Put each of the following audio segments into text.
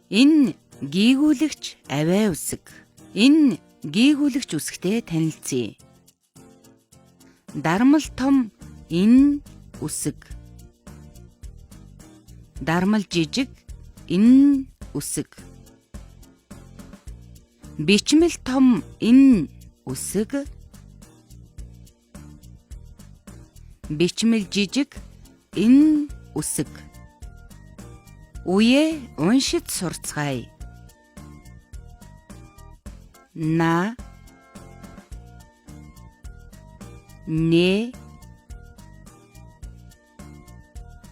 Энэ гийгүүлэгч авиа үсэг. Энэ гийгүүлэгч үсэгтэй танилцъя. Дармал том энэ үсэг. Дармал жижиг энэ үсэг. Бичмэл том энэ үсэг. Бичмэл жижиг энэ үсэг. Үе уншиж сурцгаая. На не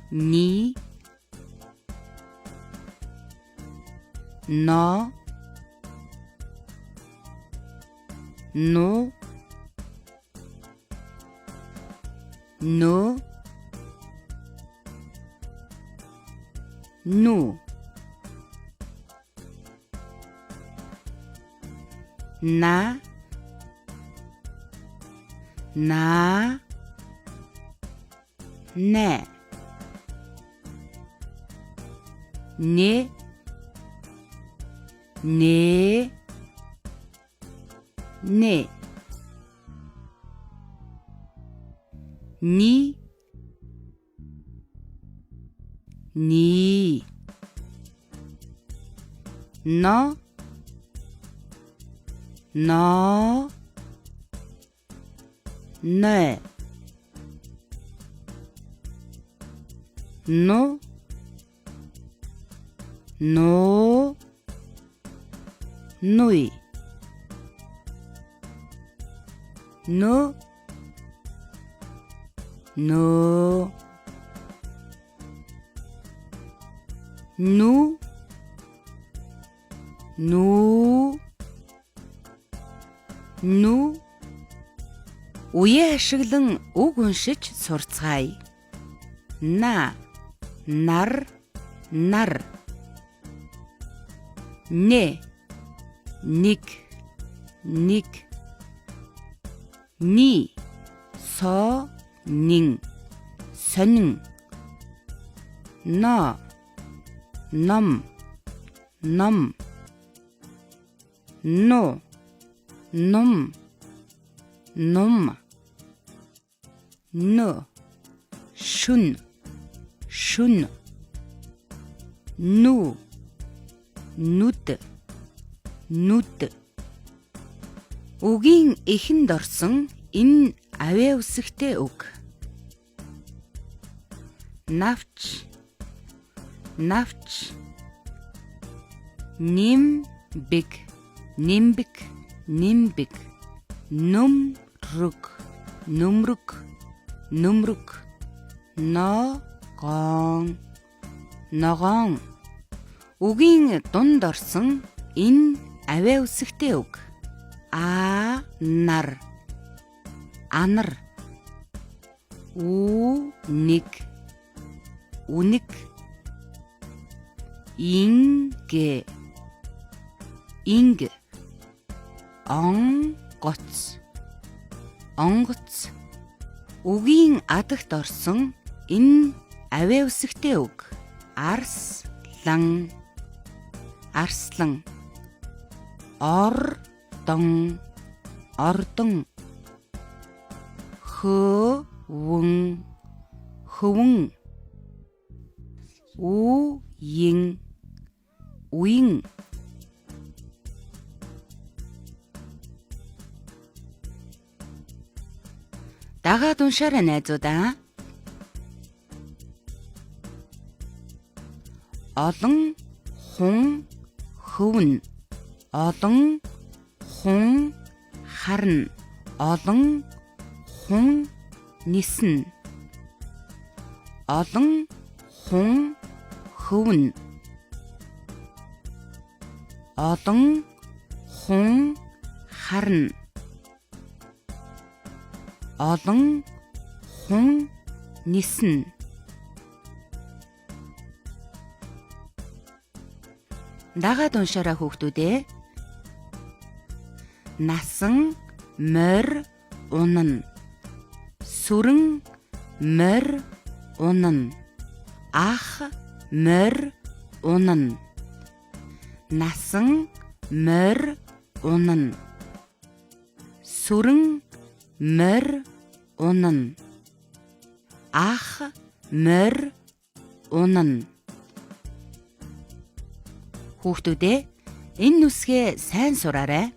ни но но но ну на не не не не ни ни но не но нуй но ну үе ашиглан үг уншиж сурцгаая. На нар нар не нэг нэг ни со нин сонин но ном ном но ном ном но шүн шүн ну нүд нүд үгийн эхэнд орсон энэ авиа үсэгтэй үг. Навч навч нимбэг нимбэг нимбэг нүмрүг нүмрүг нүмрүг ногоон ногоон үгийн дунд орсон энэ авиа үсэгтэй үг. Нар анар үнэг үнэг ингэ инг онгоц онгоц үгийн адагт орсон энэ авиа үсэгтэй үг. Арслан арслан ордон ордон хөвөн хөвөн үеин үеин дагаад уншаарай найзуудаа. Олон хун хөвн олон хун харна олон хун нисэн олон хун хөвн олон хун харна олон хун нисэн. Дагаад уншаарай хүүхдүүдээ. Насан морь унана. Сүрэн морь унана. Ах морь унана. насан морь унана. Сүрэн морь унана. Ах морь унана. Хүүхдүүдээ энэ нүсгээ сайн сураарай.